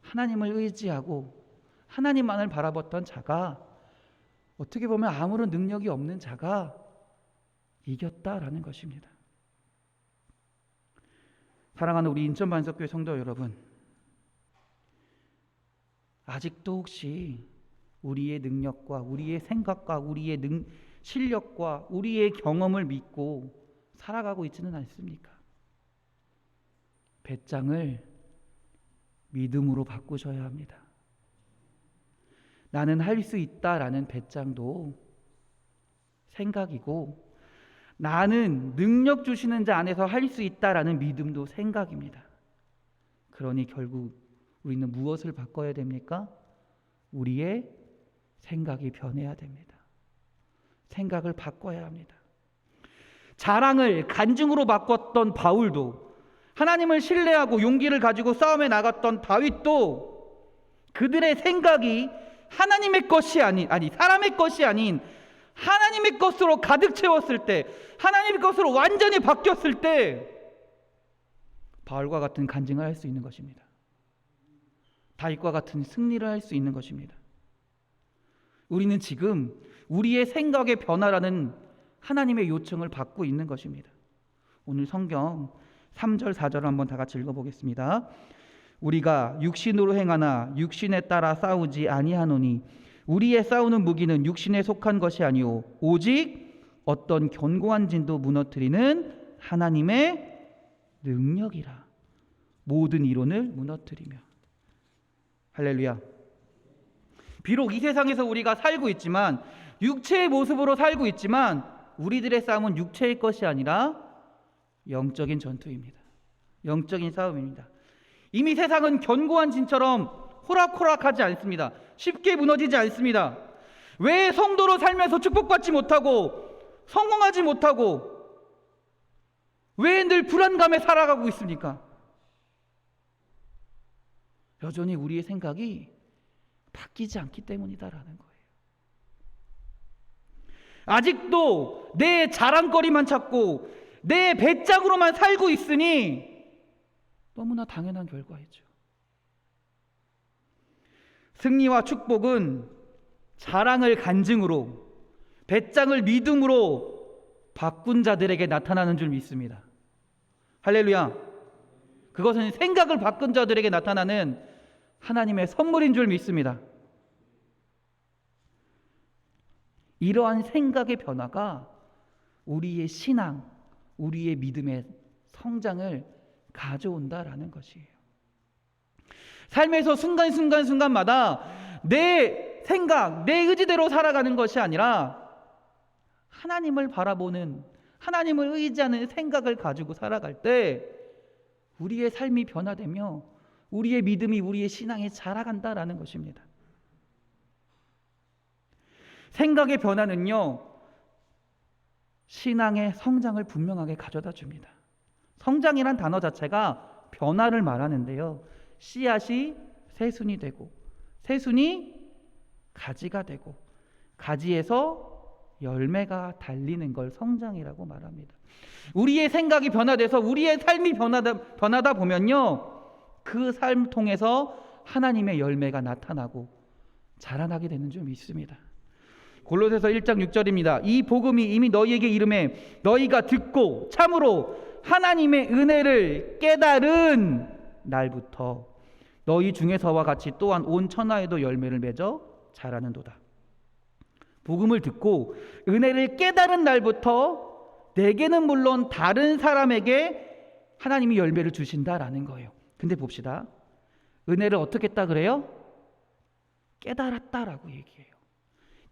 Speaker 3: 하나님을 의지하고 하나님만을 바라봤던 자가, 어떻게 보면 아무런 능력이 없는 자가 이겼다라는 것입니다. 사랑하는 우리 인천반석교회 성도 여러분, 아직도 혹시 우리의 능력과 우리의 생각과 우리의 실력과 우리의 경험을 믿고 살아가고 있지는 않습니까? 배짱을 믿음으로 바꾸셔야 합니다. 나는 할 수 있다라는 배짱도 생각이고, 나는 능력 주시는 자 안에서 할 수 있다라는 믿음도 생각입니다. 그러니 결국 우리는 무엇을 바꿔야 됩니까? 우리의 생각이 변해야 됩니다. 생각을 바꿔야 합니다. 자랑을 간증으로 바꿨던 바울도, 하나님을 신뢰하고 용기를 가지고 싸움에 나갔던 다윗도 그들의 생각이 하나님의 것이 아닌, 사람의 것이 아닌 하나님의 것으로 가득 채웠을 때, 하나님의 것으로 완전히 바뀌었을 때 바울과 같은 간증을 할 수 있는 것입니다. 다윗과 같은 승리를 할 수 있는 것입니다. 우리는 지금 우리의 생각의 변화라는 하나님의 요청을 받고 있는 것입니다. 오늘 성경 3절 4절을 한번 다 같이 읽어보겠습니다. 우리가 육신으로 행하나 육신에 따라 싸우지 아니하노니 우리의 싸우는 무기는 육신에 속한 것이 아니오 오직 어떤 견고한 진도 무너뜨리는 하나님의 능력이라. 모든 이론을 무너뜨리며. 할렐루야. 비록 이 세상에서 우리가 살고 있지만, 육체의 모습으로 살고 있지만, 우리들의 싸움은 육체의 것이 아니라 영적인 전투입니다. 영적인 싸움입니다. 이미 세상은 견고한 진처럼 호락호락하지 않습니다. 쉽게 무너지지 않습니다. 왜 성도로 살면서 축복받지 못하고 성공하지 못하고 왜 늘 불안감에 살아가고 있습니까? 여전히 우리의 생각이 바뀌지 않기 때문이다라는 거예요. 아직도 내 자랑거리만 찾고 내 배짱으로만 살고 있으니 너무나 당연한 결과이죠. 승리와 축복은 자랑을 간증으로, 배짱을 믿음으로 바꾼 자들에게 나타나는 줄 믿습니다. 할렐루야. 그것은 생각을 바꾼 자들에게 나타나는 하나님의 선물인 줄 믿습니다. 이러한 생각의 변화가 우리의 신앙, 우리의 믿음의 성장을 가져온다라는 것이에요. 삶에서 순간마다 내 생각, 내 의지대로 살아가는 것이 아니라 하나님을 바라보는, 하나님을 의지하는 생각을 가지고 살아갈 때 우리의 삶이 변화되며 우리의 믿음이, 우리의 신앙이 자라간다라는 것입니다. 생각의 변화는요, 신앙의 성장을 분명하게 가져다 줍니다. 성장이란 단어 자체가 변화를 말하는데요, 씨앗이 새순이 되고, 새순이 가지가 되고, 가지에서 열매가 달리는 걸 성장이라고 말합니다. 우리의 생각이 변화돼서 우리의 삶이 변하다 보면요, 그 삶 통해서 하나님의 열매가 나타나고 자라나게 되는 줄 믿습니다. 골로새서 1장 6절입니다. 이 복음이 이미 너희에게 이름에 너희가 듣고 참으로 하나님의 은혜를 깨달은 날부터 너희 중에서와 같이 또한 온 천하에도 열매를 맺어 자라는도다. 복음을 듣고 은혜를 깨달은 날부터 내게는 물론 다른 사람에게 하나님이 열매를 주신다라는 거예요. 근데 봅시다. 은혜를 어떻게 했다 그래요? 깨달았다라고 얘기해요.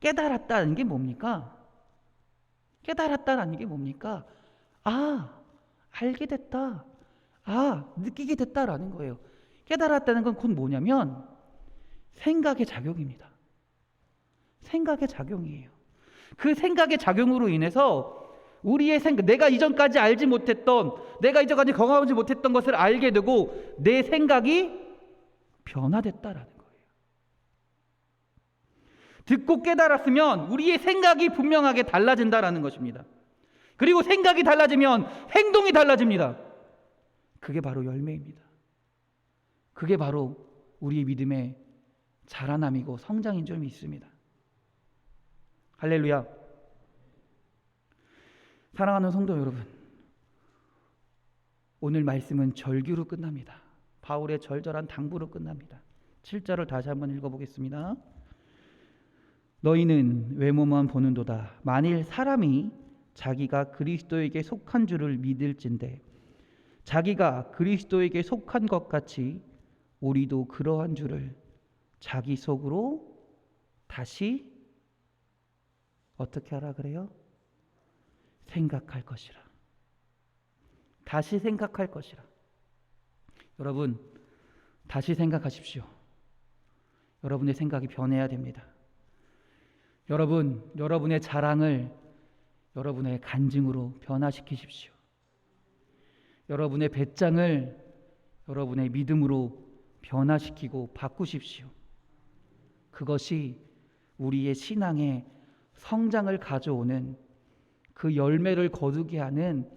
Speaker 3: 깨달았다는 게 뭡니까? 깨달았다라는 게 뭡니까? 아, 알게 됐다. 아, 느끼게 됐다라는 거예요. 깨달았다는 건 곧 뭐냐면 생각의 작용입니다. 생각의 작용이에요. 그 생각의 작용으로 인해서 우리의 생각, 내가 이전까지 알지 못했던, 내가 이전까지 경험하지 못했던 것을 알게 되고 내 생각이 변화됐다라는 거예요. 듣고 깨달았으면 우리의 생각이 분명하게 달라진다라는 것입니다. 그리고 생각이 달라지면 행동이 달라집니다. 그게 바로 열매입니다. 그게 바로 우리의 믿음의 자라남이고 성장인 줄 믿습니다. 할렐루야. 사랑하는 성도 여러분, 오늘 말씀은 절규로 끝납니다. 바울의 절절한 당부로 끝납니다. 7절을 다시 한번 읽어보겠습니다. 너희는 외모만 보는도다. 만일 사람이 자기가 그리스도에게 속한 줄을 믿을진대 자기가 그리스도에게 속한 것 같이 우리도 그러한 줄을 자기 속으로 다시 어떻게 하라 그래요? 생각할 것이라. 다시 생각할 것이라. 여러분, 다시 생각하십시오. 여러분의 생각이 변해야 됩니다. 여러분, 여러분의 자랑을 여러분의 간증으로 변화시키십시오. 여러분의 배짱을 여러분의 믿음으로 변화시키고 바꾸십시오. 그것이 우리의 신앙의 성장을 가져오는 그 열매를 거두게 하는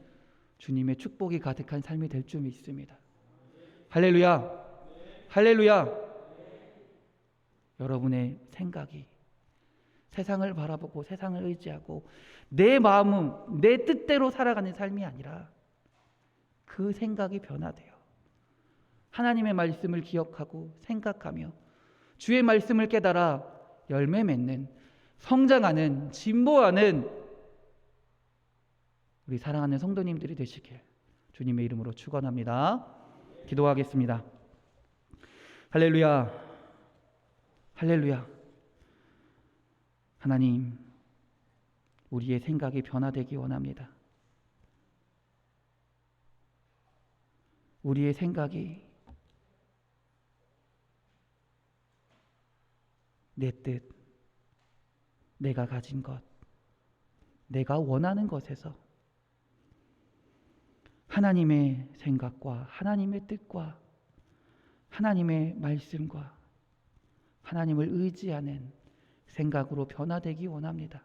Speaker 3: 주님의 축복이 가득한 삶이 될 줄 믿습니다. 할렐루야! 할렐루야! 여러분의 생각이 세상을 바라보고 세상을 의지하고 내 마음은 내 뜻대로 살아가는 삶이 아니라 그 생각이 변화돼요. 하나님의 말씀을 기억하고 생각하며 주의 말씀을 깨달아 열매 맺는, 성장하는, 진보하는 우리 사랑하는 성도님들이 되시길 주님의 이름으로 축원합니다. 기도하겠습니다. 할렐루야, 할렐루야. 하나님, 우리의 생각이 변화되기 원합니다. 우리의 생각이 내 뜻, 내가 가진 것, 내가 원하는 것에서 하나님의 생각과 하나님의 뜻과 하나님의 말씀과 하나님을 의지하는 생각으로 변화되기 원합니다.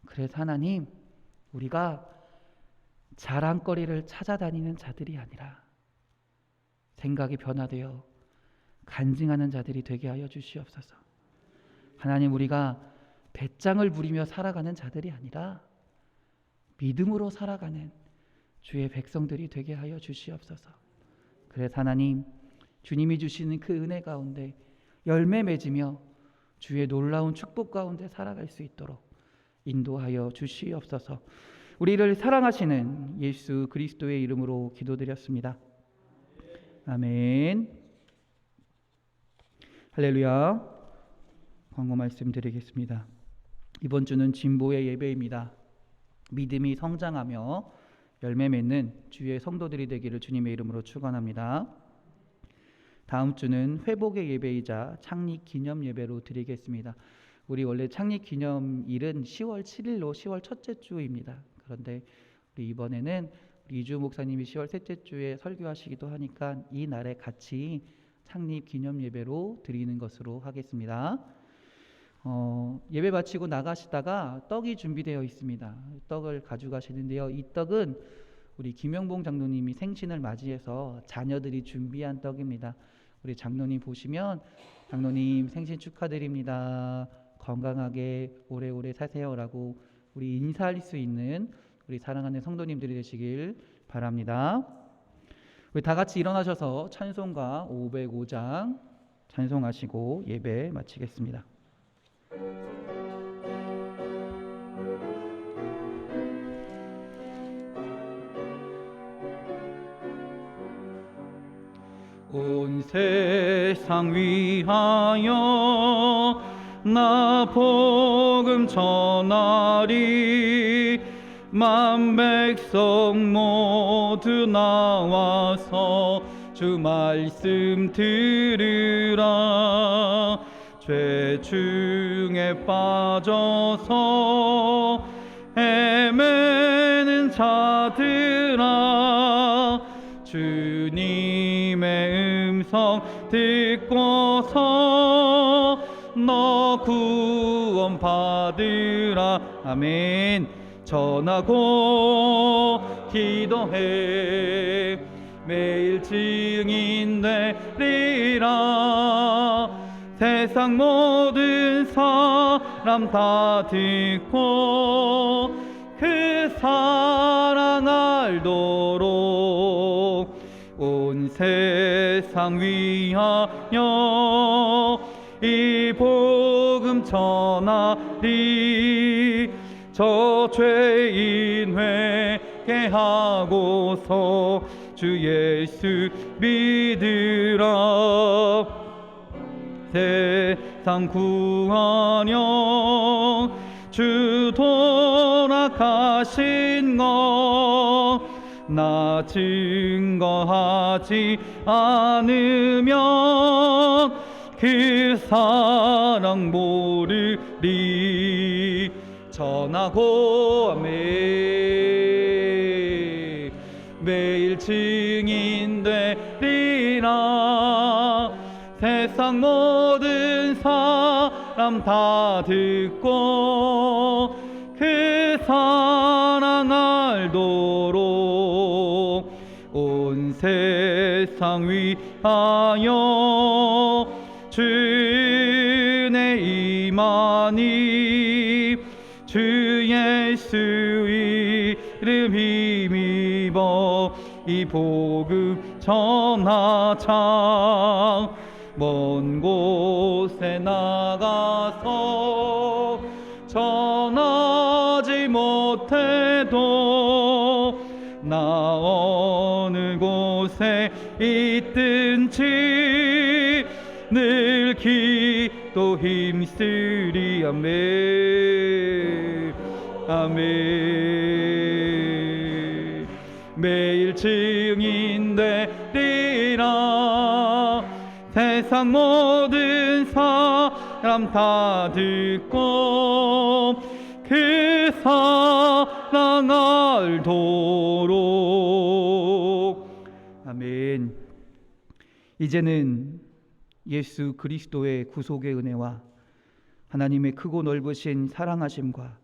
Speaker 3: 그래서 하나님, 우리가 자랑거리를 찾아다니는 자들이 아니라 생각이 변화되어 간증하는 자들이 되게 하여 주시옵소서. 하나님, 우리가 배짱을 부리며 살아가는 자들이 아니라 믿음으로 살아가는 주의 백성들이 되게 하여 주시옵소서. 그래서 하나님, 주님이 주시는 그 은혜 가운데 열매 맺으며 주의 놀라운 축복 가운데 살아갈 수 있도록 인도하여 주시옵소서. 우리를 사랑하시는 예수 그리스도의 이름으로 기도드렸습니다. 아멘. 할렐루야. 광고 말씀드리겠습니다. 이번 주는 진보의 예배입니다. 믿음이 성장하며 열매 맺는 주의 성도들이 되기를 주님의 이름으로 축원합니다. 다음 주는 회복의 예배이자 창립 기념 예배로 드리겠습니다. 우리 원래 창립 기념일은 10월 7일로 10월 첫째 주입니다. 그런데 우리 이번에는 우리 이주 목사님이 10월 셋째 주에 설교하시기도 하니까 이 날에 같이 창립 기념 예배로 드리는 것으로 하겠습니다. 예배 마치고 나가시다가 떡이 준비되어 있습니다. 떡을 가져가시는데요. 이 떡은 우리 김영봉 장로님이 생신을 맞이해서 자녀들이 준비한 떡입니다. 우리 장로님 보시면 장로님 생신 축하드립니다. 건강하게 오래오래 사세요라고 우리 인사할 수 있는 우리 사랑하는 성도님들이 되시길 바랍니다. 우리 다 같이 일어나셔서 찬송가 505장 찬송하시고 예배 마치겠습니다.
Speaker 1: 온 세상 위하여 나 복음 전하리 만 백성 모두 나와서 주 말씀 들으라. 죄 중에 빠져서 헤매는 자들아 주님의 음성 듣고서 너 구원 받으라. 아멘. 전하고 기도해 매일 증인 되리라. 세상 모든 사람 다 듣고 그 사랑 알도록 세상 위하여 이 복음 전하리. 저 죄인 회개하고서 주 예수 믿으라. 세상 구하려 주 돌아가신 것 나 증거하지 않으면 그 사랑 모르리. 전하고 아멘. 매일 증인 되리라. 세상 모든 사람 다 듣고 그 사랑 알도록 온 세상 위하여 주의 임하니. 주 예수 이름 힘입어 이 복음 전하자. 먼 곳에 나가서 전하지 못해도 나 어느 곳에 있든지 늘 기도 힘쓰리. 아멘 아멘. 매일 증인 되리라. 세상 모든 사람 다 듣고 그 사랑 알도록. 아멘. 이제는 예수 그리스도의 구속의 은혜와 하나님의 크고 넓으신 사랑하심과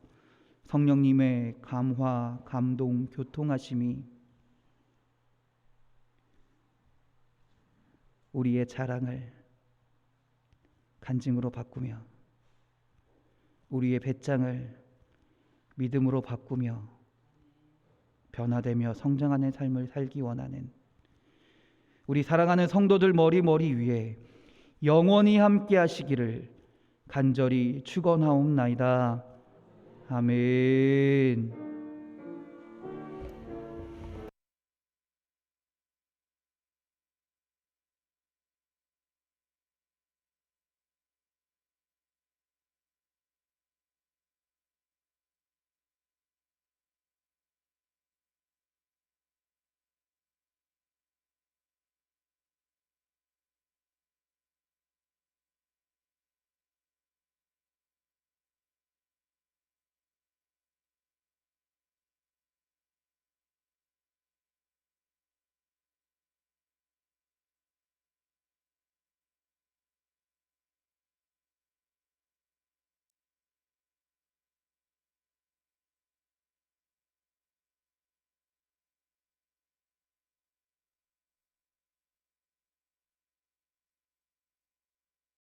Speaker 1: 성령님의 감화, 감동, 교통하심이 우리의 자랑을 간증으로 바꾸며 우리의 배짱을 믿음으로 바꾸며 변화되며 성장하는 삶을 살기 원하는 우리 사랑하는 성도들 머리 위에 영원히 함께 하시기를 간절히 축원하옵나이다. 아멘.